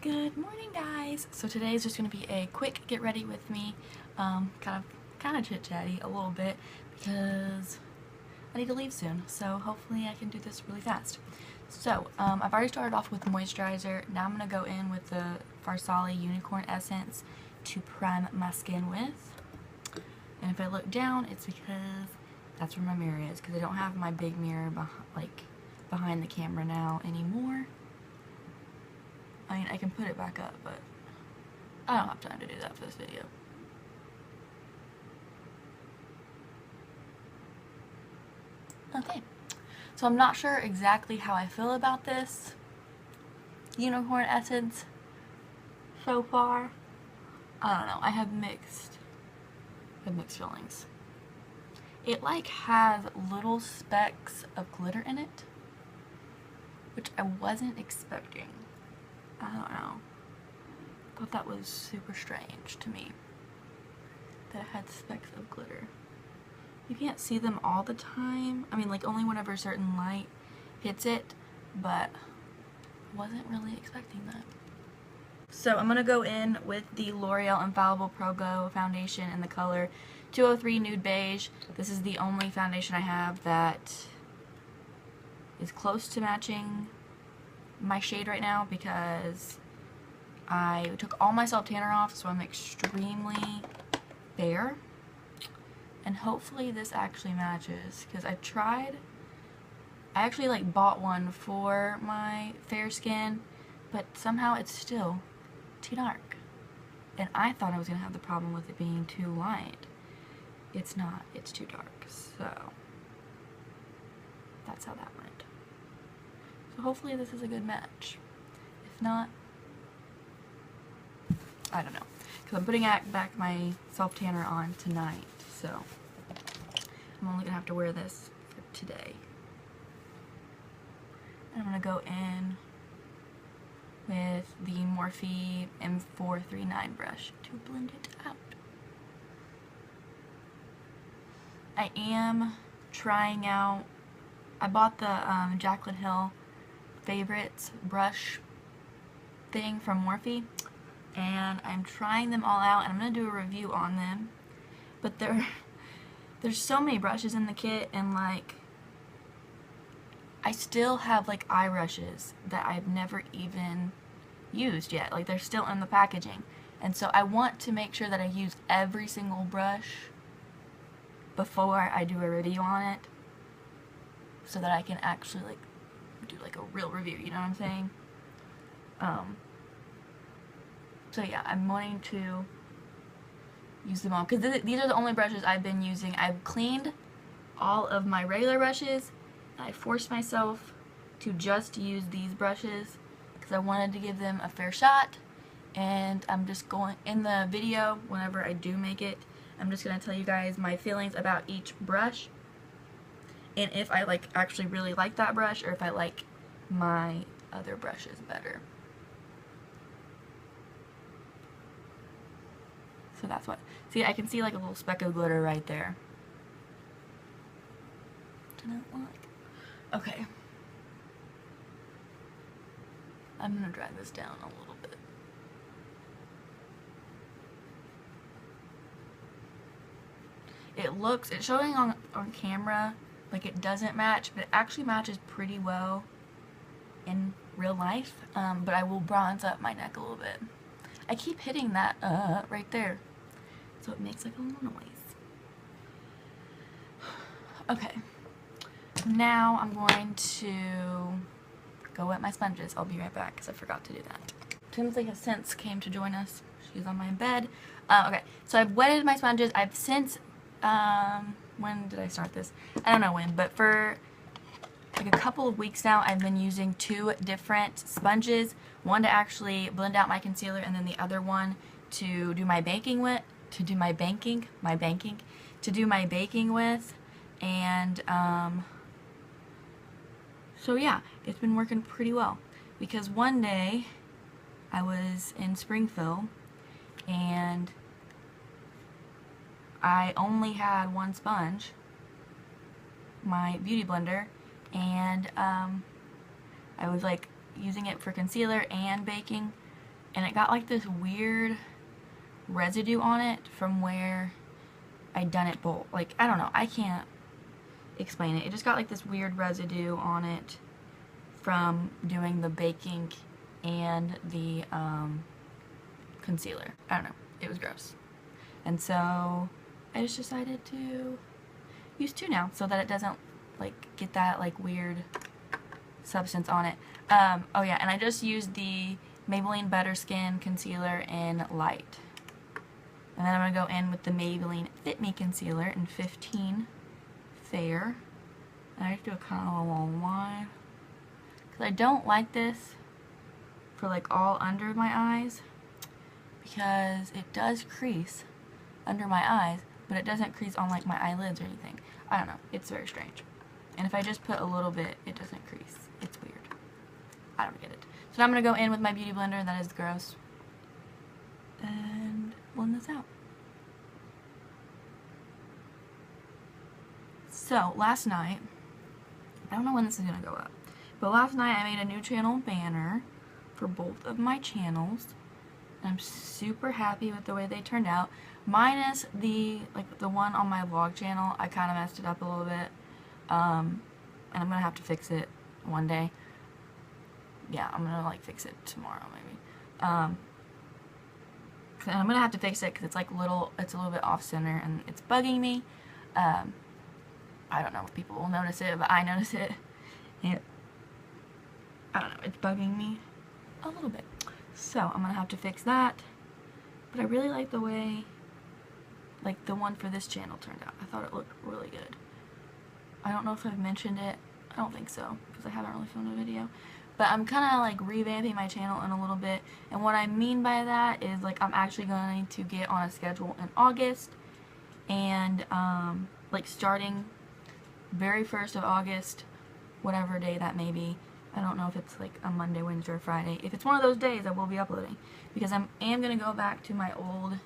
Good morning, guys. So today is just going to be a quick get ready with me, kind of chit chatty a little bit because I need to leave soon. So hopefully I can do this really fast. So I've already started off with moisturizer. Now I'm going to go in with the Farsali Unicorn Essence to prime my skin with. And if I look down, it's because that's where my mirror is, because I don't have my big mirror behind the camera now anymore. I mean, I can put it back up, but I don't have time to do that for this video. Okay, so I'm not sure exactly how I feel about this Unicorn Essence so far. I don't know, I have mixed feelings. It has little specks of glitter in it, which I wasn't expecting. I don't know. I thought that was super strange to me, that it had specks of glitter. You can't see them all the time. I mean, only whenever a certain light hits it, but I wasn't really expecting that. So I'm going to go in with the L'Oreal Infallible Pro Glow Foundation in the color 203 Nude Beige. This is the only foundation I have that is close to matching my shade right now, because I took all my self tanner off, so I'm extremely bare, and hopefully this actually matches, because I actually bought one for my fair skin, but somehow it's still too dark, and I thought I was gonna have the problem with it being too light. It's not, it's too dark, so that's how that went. So hopefully this is a good match. If not, I don't know. Because I'm putting back my self tanner on tonight, so I'm only going to have to wear this for today. And I'm going to go in with the Morphe M439 brush to blend it out. I am trying out, I bought the Jaclyn Hill favorites brush thing from Morphe, and I'm trying them all out, and I'm going to do a review on them, but there's so many brushes in the kit, and I still have eye brushes that I've never even used yet. They're still in the packaging, and so I want to make sure that I use every single brush before I do a review on it, so that I can actually do a real review, you know what I'm saying? So yeah, I'm wanting to use them all, because these are the only brushes I've been using. I've cleaned all of my regular brushes, and I forced myself to just use these brushes because I wanted to give them a fair shot. And I'm just going, in the video, whenever I do make it, I'm just going to tell you guys my feelings about each brush, and if I actually really like that brush, or if I like my other brushes better. So that's what. See, I can see a little speck of glitter right there. Okay. I'm gonna drag this down a little bit. It's showing on camera it doesn't match, but it actually matches pretty well in real life. But I will bronze up my neck a little bit. I keep hitting that right there, so it makes a little noise. Okay, now I'm going to go wet my sponges. I'll be right back because I forgot to do that. Tinsley has since came to join us. She's on my bed. Okay, so I've wetted my sponges. I've since when did I start this? I don't know when, but for a couple of weeks now, I've been using two different sponges. One to actually blend out my concealer, and then the other one to do my baking with. And so yeah, it's been working pretty well. Because one day I was in Springfield, and I only had one sponge, my beauty blender, and I was using it for concealer and baking, and it got like this weird residue on it from where I done it both. Like, I don't know, I can't explain it. It just got like this weird residue on it from doing the baking and the concealer. I don't know, it was gross. And so I just decided to use two now so that it doesn't like get that like weird substance on it. Oh yeah, and I just used the Maybelline Better Skin Concealer in Light. And then I'm going to go in with the Maybelline Fit Me Concealer in 15 Fair. And I just do a kind of a little line. Because I don't like this for like all under my eyes. Because it does crease under my eyes, but it doesn't crease on like my eyelids or anything. I don't know. It's very strange. And if I just put a little bit, it doesn't crease. It's weird. I don't get it. So now I'm going to go in with my Beauty Blender. That is gross. And blend this out. So, last night, I don't know when this is going to go up, but last night I made a new channel banner for both of my channels. I'm super happy with the way they turned out. Minus the one on my vlog channel, I kind of messed it up a little bit. And I'm going to have to fix it one day. Yeah, I'm going to like fix it tomorrow maybe. And I'm going to have to fix it because it's like it's a little bit off center and it's bugging me. I don't know if people will notice it, but I notice it. And I don't know, it's bugging me a little bit. So I'm going to have to fix that. But I really like the way like the one for this channel turned out. I thought it looked really good. I don't know if I've mentioned it. I don't think so, because I haven't really filmed a video. But I'm kind of like revamping my channel in a little bit. And what I mean by that is like I'm actually going to get on a schedule in August. And like starting very 1st of August, whatever day that may be. I don't know if it's like a Monday, Wednesday, or Friday. If it's one of those days, I will be uploading. Because I am going to go back to my old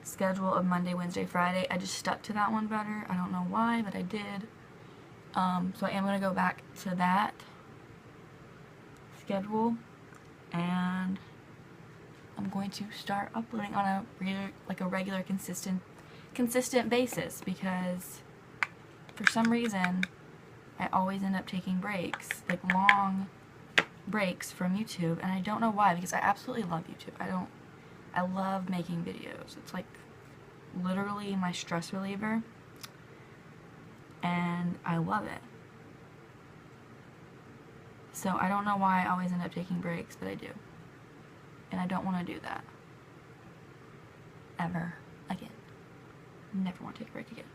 schedule of Monday, Wednesday, Friday. I just stuck to that one better. I don't know why, but I did. So I am going to go back to that schedule. And I'm going to start uploading on a regular consistent basis. Because for some reason, I always end up taking breaks, like long breaks from YouTube, and I don't know why, because I absolutely love YouTube. I love making videos. It's like literally my stress reliever, and I love it. So I don't know why I always end up taking breaks, but I do. And I don't want to do that. Ever again. Never want to take a break again.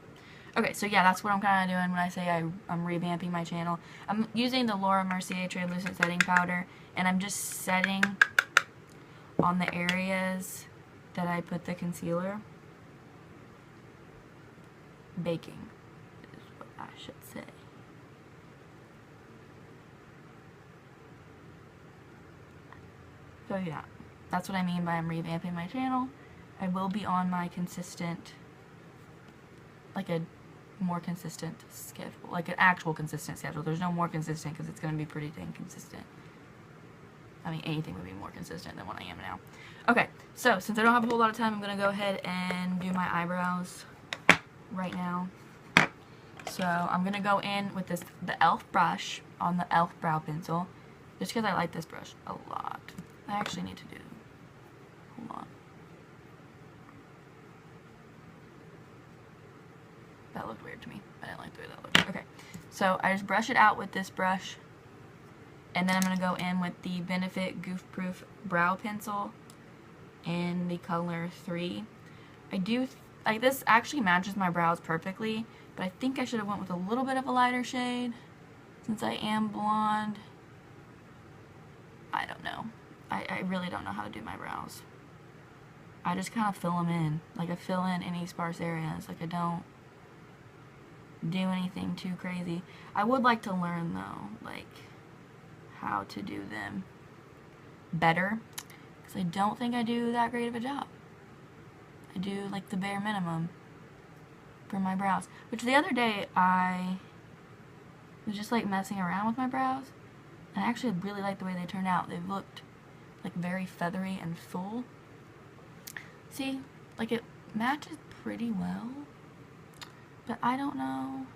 Okay, so yeah, that's what I'm kind of doing when I say I'm revamping my channel. I'm using the Laura Mercier Translucent Setting Powder, and I'm just setting on the areas that I put the concealer. Baking is what I should say. So yeah, that's what I mean by I'm revamping my channel. I will be on my consistent, like a more consistent schedule, like an actual consistent schedule. There's no more consistent because it's going to be pretty dang consistent. I mean, anything would be more consistent than what I am now. Okay, so since I don't have a whole lot of time, I'm going to go ahead and do my eyebrows right now. So I'm going to go in with the e.l.f. brush on the e.l.f. brow pencil, just because I like this brush a lot. I actually need to do, hold on. That looked weird to me. I didn't like the way that looked. Okay, so I just brush it out with this brush, and then I'm going to go in with the Benefit Goof Proof Brow Pencil in the color 3. I do, like, this actually matches my brows perfectly, but I think I should have went with a little bit of a lighter shade, since I am blonde. I don't know. I really don't know how to do my brows. I just kind of fill them in. Like, I fill in any sparse areas. Like, I don't do anything too crazy. I would like to learn though, like how to do them better, because I don't think I do that great of a job. I do like the bare minimum for my brows, which the other day I was just like messing around with my brows, and I actually really like the way they turned out. They've looked like very feathery and full. See, like it matches pretty well, but I don't know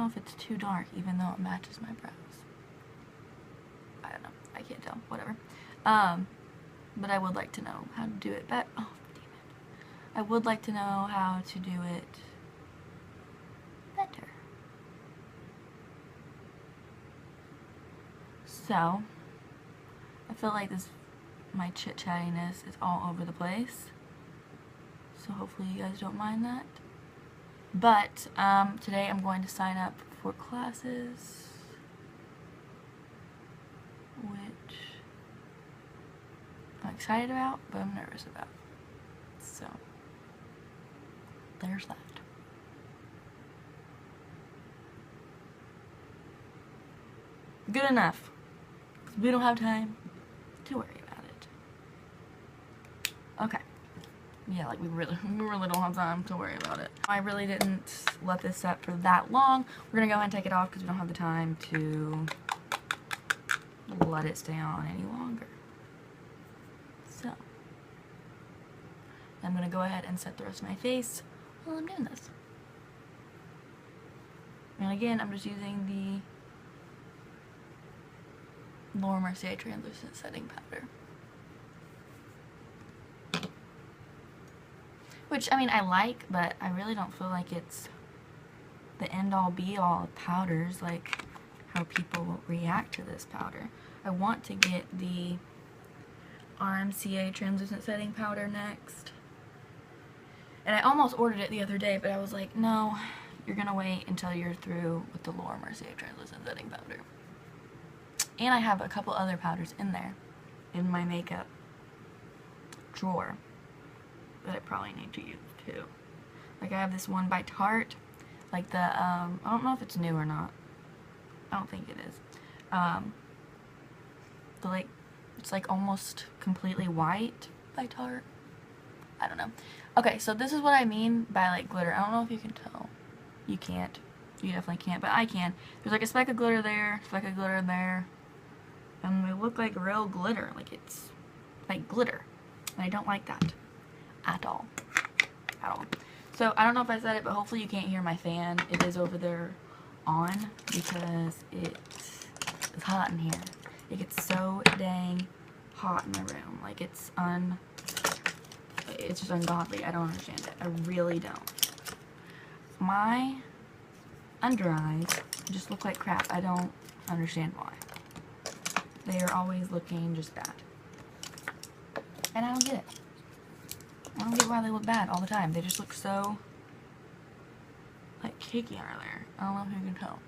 if it's too dark even though it matches my brows. I don't know, I can't tell, whatever. But I would like to know how to do it better. Oh, damn it. I would like to know how to do it better. So, I feel like my chit-chattiness is all over the place. So hopefully you guys don't mind that. But, today I'm going to sign up for classes, which I'm excited about, but I'm nervous about. So, there's that. Good enough. 'Cause we don't have time to worry about it. Okay. Yeah, like we really don't have time to worry about it. I really didn't let this set for that long. We're gonna go ahead and take it off because we don't have the time to let it stay on any longer. So, I'm gonna go ahead and set the rest of my face while I'm doing this. And again, I'm just using the Laura Mercier translucent setting powder. Which, I mean, I like, but I really don't feel like it's the end-all be-all of powders, like how people react to this powder. I want to get the RMCA translucent setting powder next. And I almost ordered it the other day, but I was like, no, you're gonna wait until you're through with the Laura Mercier translucent setting powder. And I have a couple other powders in there, in my makeup drawer, that I probably need to use too. Like I have this one by Tarte, like the, I don't know if it's new or not. I don't think it is. It's like almost completely white by Tarte. I don't know. Okay, so this is what I mean by like glitter. I don't know if you can tell. You can't. You definitely can't, but I can. There's like a speck of glitter there, speck of glitter there. And they look like real glitter. Like it's like glitter. And I don't like that. At all. At all. So, I don't know if I said it, but hopefully you can't hear my fan. It is over there on because it's hot in here. It gets so dang hot in my room. Like it's just ungodly. I don't understand it. I really don't. My under eyes just look like crap. I don't understand why. They are always looking just bad. And I don't get it. I don't get why they look bad all the time. They just look so, like, cakey under there. I don't know if you can tell.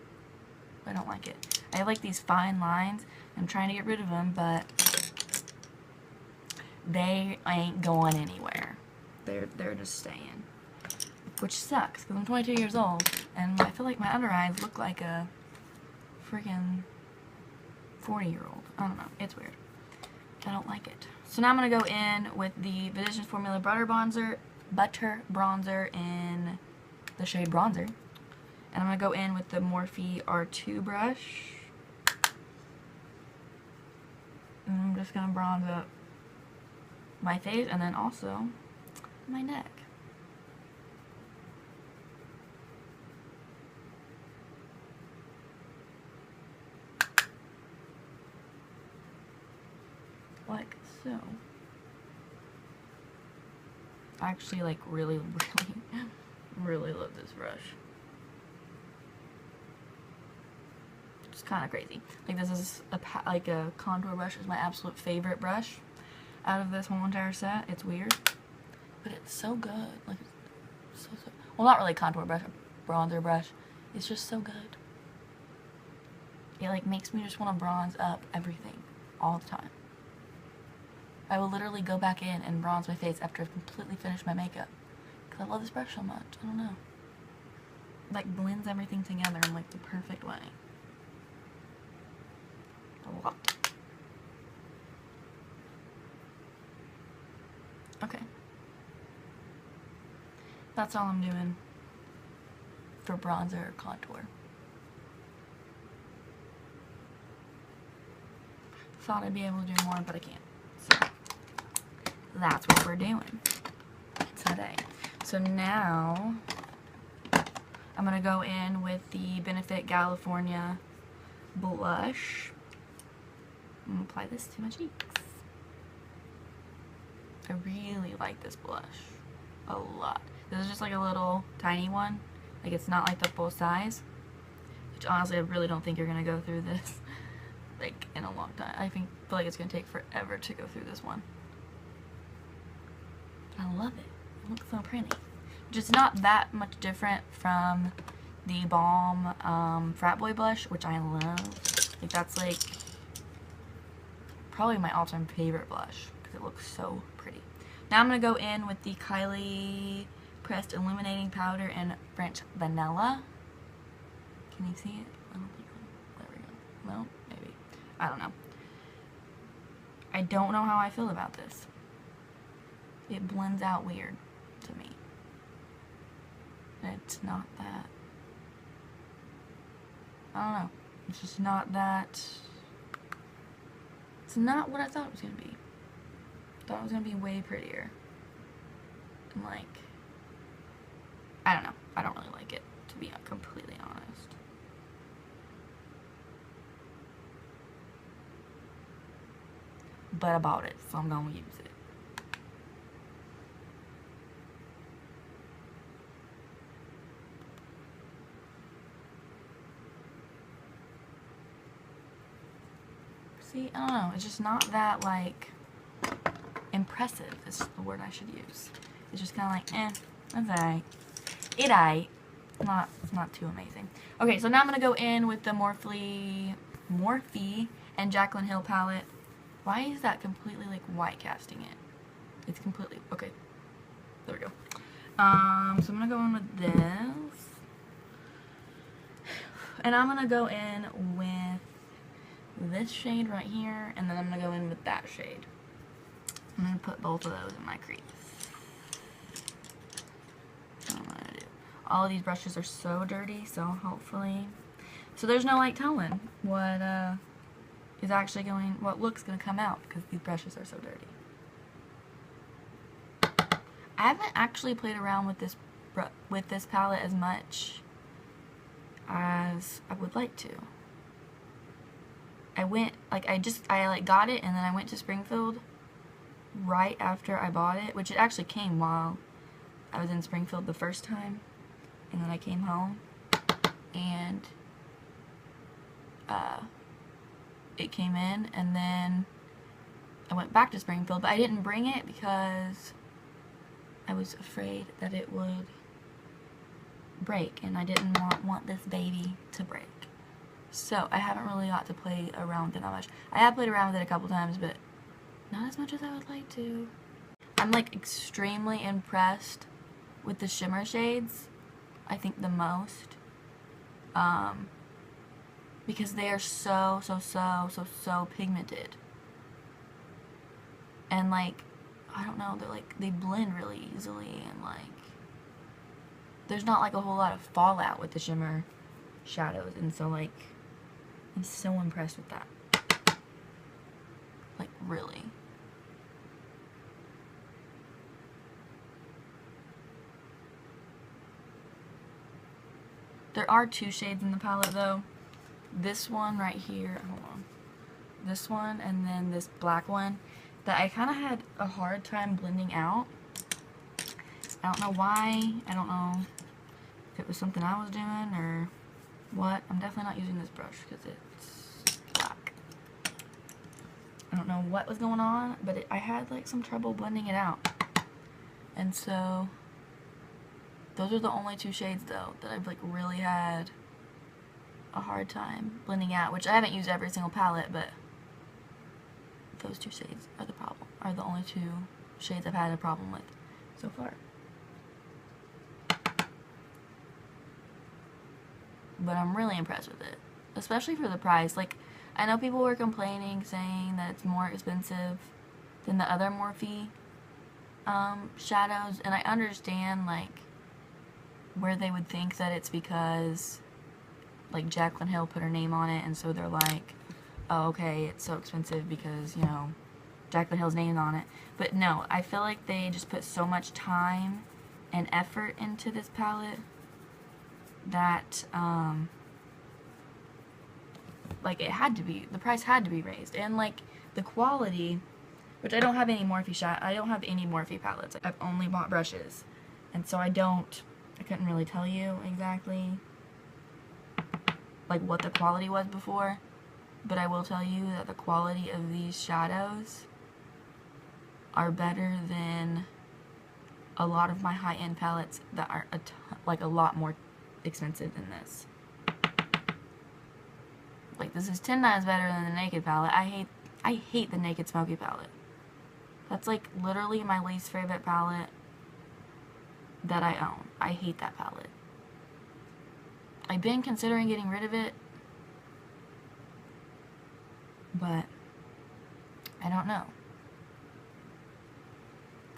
I don't like it. I have, like, these fine lines. I'm trying to get rid of them, but they ain't going anywhere. They're just staying. Which sucks, because I'm 22 years old, and I feel like my under eyes look like a freaking 40-year-old. I don't know. It's weird. I don't like it. So now I'm going to go in with the Physicians Formula Butter Bronzer in the shade Bronzer. And I'm going to go in with the Morphe R2 brush. And I'm just going to bronze up my face and then also my neck. Like so. I actually like really love this brush. It's kind of crazy. Like this is a contour brush is my absolute favorite brush out of this whole entire set. It's weird, but it's so good. Like it's so well, not really contour brush, a bronzer brush. It's just so good. It like makes me just want to bronze up everything all the time. I will literally go back in and bronze my face after I've completely finished my makeup. Because I love this brush so much. I don't know. It like blends everything together in like the perfect way. I love it. Okay. That's all I'm doing for bronzer or contour. thought I'd be able to do more, but I can't. So that's what we're doing today. So now I'm going to go in with the Benefit California blush. I'm going to apply this to my cheeks. I really like this blush a lot. This is just like a little tiny one. Like, it's not like the full size. Which honestly, I really don't think you're going to go through this like in a long time. I feel like it's going to take forever to go through this one. But I love it. It looks so pretty. Just not that much different from the Balm Frat Boy blush, which I love. Like, that's like probably my all-time favorite blush because it looks so pretty. Now I'm going to go in with the Kylie Pressed Illuminating Powder in French Vanilla. Can you see it? I don't think so. There we go. No? Maybe. I don't know. I don't know how I feel about this. It blends out weird to me. It's not that. I don't know. It's just not that. It's not what I thought it was going to be. I thought it was going to be way prettier. And like, I don't know. I don't really like it, to be completely honest. But I bought it, so I'm going to use it. See, I don't know. It's just not that, like, impressive is the word I should use. It's just kind of like, eh, that's alright. It aight. Not too amazing. Okay, so now I'm going to go in with the Morphe and Jaclyn Hill palette. Why is that completely, like, white casting it? It's completely, okay. There we go. So I'm going to go in with this. And I'm going to go in with this shade right here, and then I'm going to go in with that shade. I'm going to put both of those in my crease. That's what I'm going to do. All of these brushes are so dirty, so hopefully... So there's no, like, telling what, is actually going... What looks going to come out, because these brushes are so dirty. I haven't actually played around with this palette as much as I would like to. I went, like, I got it, and then I went to Springfield right after I bought it, which it actually came while I was in Springfield the first time, and then I came home, and it came in, and then I went back to Springfield, but I didn't bring it because I was afraid that it would break, and I didn't want this baby to break. So I haven't really got to play around with it that much. I have played around with it a couple times, but not as much as I would like to. I'm like extremely impressed with the shimmer shades. I think the most. Because they are so pigmented. And like, I don't know, they blend really easily, and like, there's not like a whole lot of fallout with the shimmer shadows, and so like, I'm so impressed with that. Like, really. There are two shades in the palette though. This one right here, hold on. This one and then this black one that I kind of had a hard time blending out. I don't know why. I don't know if it was something I was doing or what. I'm definitely not using this brush because it's black. I don't know what was going on, but I had like some trouble blending it out. And so those are the only two shades though that I've like really had a hard time blending out, which I haven't used every single palette, but those two shades are the problem, are the only two shades I've had a problem with so far. But I'm really impressed with it, especially for the price. Like, I know people were complaining, saying that it's more expensive than the other Morphe shadows, and I understand like where they would think that it's because like Jaclyn Hill put her name on it, and so they're like, oh, okay, it's so expensive because, you know, Jaclyn Hill's name on it. But no, I feel like they just put so much time and effort into this palette that, like, it had to be, the price had to be raised. And, like, the quality, which I don't have any I don't have any Morphe palettes. I've only bought brushes. And so I couldn't really tell you exactly, like, what the quality was before. But I will tell you that the quality of these shadows are better than a lot of my high-end palettes that are a lot more expensive than this. Like, this is 10 times better than the Naked palette. I hate the Naked Smoky palette. That's, like, literally my least favorite palette that I own. I hate that palette. I've been considering getting rid of it, but I don't know.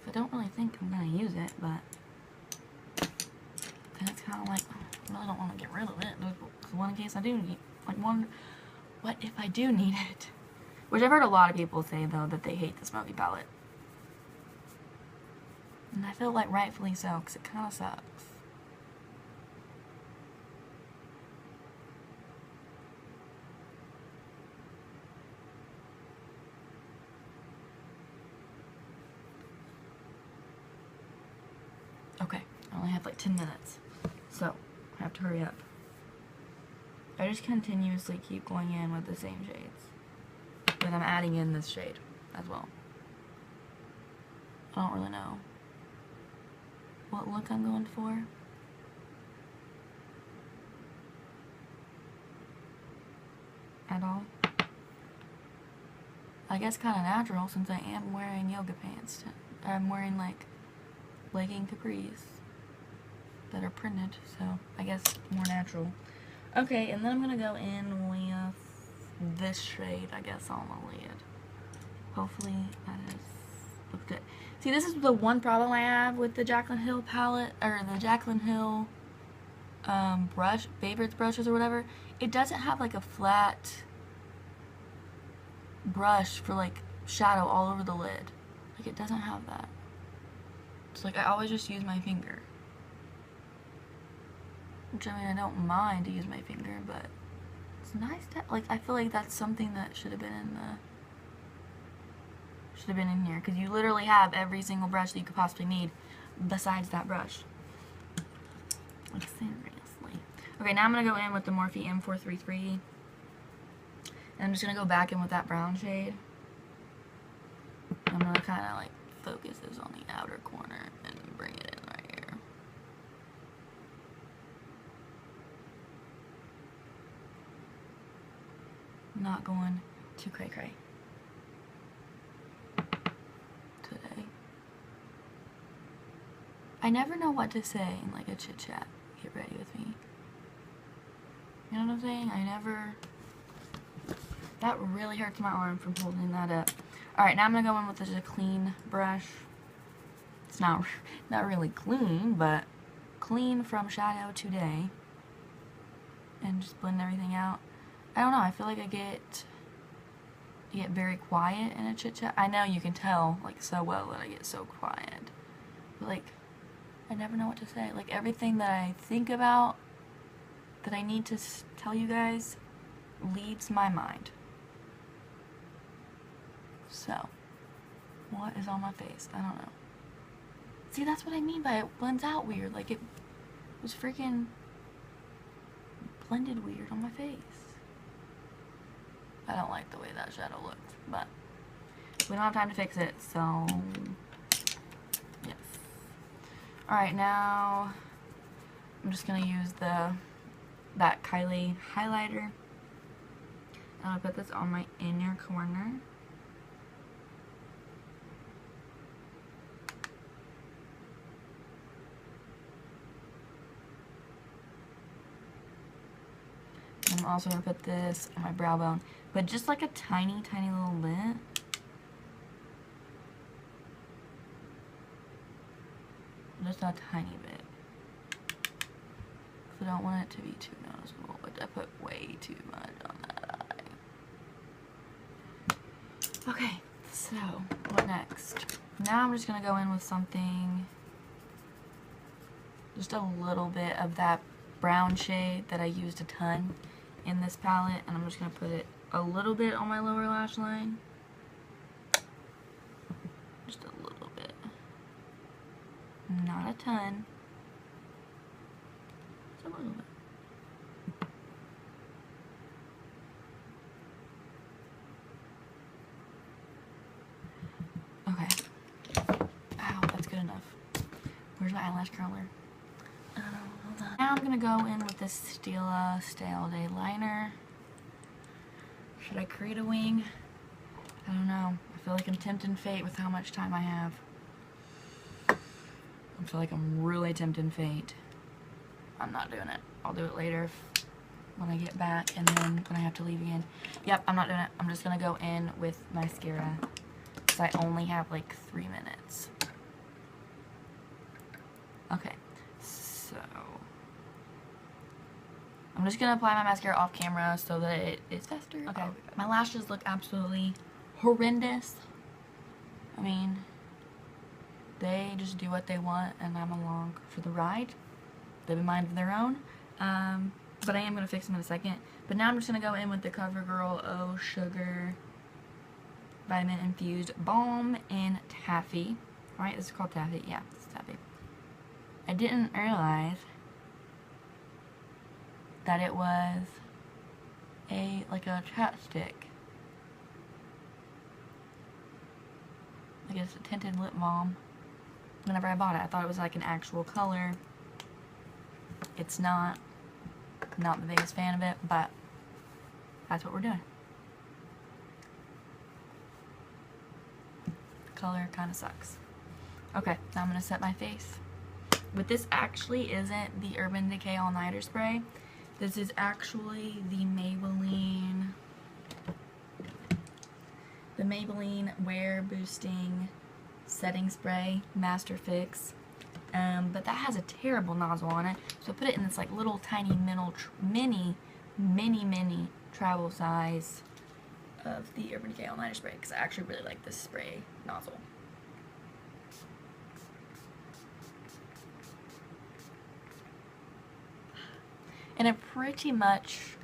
I don't really think I'm going to use it, but then it's kind of like, I really don't want to get rid of it. One in case I do need, like, what if I do need it? Which I've heard a lot of people say, though, that they hate the Smoky palette. And I feel like rightfully so, because it kind of sucks. Okay, I only have like 10 minutes, so I have to hurry up. I just continuously keep going in with the same shades, but I'm adding in this shade as well. I don't really know what look I'm going for. At all. I guess kind of natural since I am wearing yoga pants. I'm wearing like legging capris that are printed, so I guess more natural. Okay, and then I'm gonna go in with this shade, I guess, on the lid. Hopefully that looks good. See, this is the one problem I have with the Jaclyn Hill palette, or the Jaclyn Hill brush, favorites brushes or whatever. It doesn't have like a flat brush for like shadow all over the lid. Like, it doesn't have that. It's like I always just use my finger. Which, I mean, I don't mind to use my finger, but it's nice to, like, I feel like that's something that should have been in here, because you literally have every single brush that you could possibly need besides that brush. Like, seriously. Okay, now I'm going to go in with the Morphe M433. And I'm just going to go back in with that brown shade. I'm going to kind of, like, focus this on the outer corner and bring it in right here. Not going too cray-cray today. I never know what to say in like a chit-chat. Get ready with me. You know what I'm saying? That really hurts my arm from holding that up. Alright, now I'm going to go in with just a clean brush. It's not really clean, but clean from Shadow Today. And just blend everything out. I don't know, I feel like I get very quiet in a chit-chat. I know you can tell, like, so well that I get so quiet. But, like, I never know what to say. Like, everything that I think about that I need to tell you guys leaves my mind. So, what is on my face? I don't know. See, that's what I mean by it blends out weird. Like, it was freaking blended weird on my face. I don't like the way that shadow looked, but we don't have time to fix it, so yes. Alright, now I'm just going to use that Kylie highlighter. And I'll put this on my inner corner. I'm also going to put this on my brow bone, but just like a tiny, tiny little bit. Just a tiny bit. Because I don't want it to be too noticeable, but I put way too much on that eye. Okay, so what next? Now I'm just going to go in with something, just a little bit of that brown shade that I used a ton in this palette, and I'm just going to put it a little bit on my lower lash line. Just a little bit. Not a ton. Just a little bit. Okay. Ow, that's good enough. Where's my eyelash curler? Hold on. Now I'm gonna go in with this Stila Stay All Day liner. Should I create a wing? I don't know. I feel like I'm tempting fate with how much time I have. I feel like I'm really tempting fate. I'm not doing it. I'll do it later when I get back and then when I have to leave again. Yep, I'm not doing it. I'm just gonna go in with mascara because I only have like 3 minutes. Okay, so I'm just gonna apply my mascara off camera so that it is faster. Okay, my lashes look absolutely horrendous. I mean, they just do what they want and I'm along for the ride. They have a mind of their own. But I am gonna fix them in a second. But now I'm just gonna go in with the CoverGirl Oh Sugar Vitamin Infused Balm in Taffy. Right, this is called Taffy. Yeah, it's Taffy. I didn't realize that it was like a chapstick. Like it's a tinted lip balm. Whenever I bought it, I thought it was like an actual color. It's not. Not the biggest fan of it, but that's what we're doing. The color kind of sucks. Okay, now I'm going to set my face. But this actually isn't the Urban Decay All Nighter Spray. This is actually the Maybelline Wear Boosting Setting Spray Master Fix. But that has a terrible nozzle on it, so I put it in this like little tiny mini travel size of the Urban Decay All Nighter Spray because I actually really like this spray nozzle. And it pretty much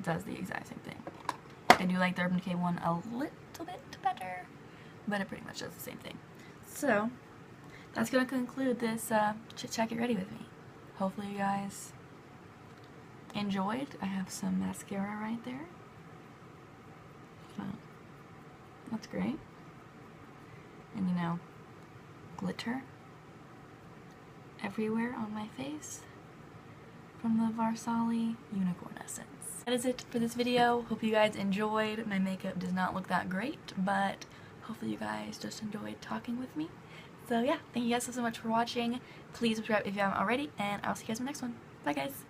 does the exact same thing. I do like the Urban Decay one a little bit better, but it pretty much does the same thing. So that's going to conclude this Chit Chat Get Ready with me. Hopefully you guys enjoyed. I have some mascara right there. So that's great. And you know, glitter everywhere on my face from the Varsali Unicorn Essence. That is it for this video. Hope you guys enjoyed. My makeup does not look that great, but hopefully you guys just enjoyed talking with me. So yeah, thank you guys so much for watching. Please subscribe if you haven't already, and I'll see you guys in the next one. Bye guys!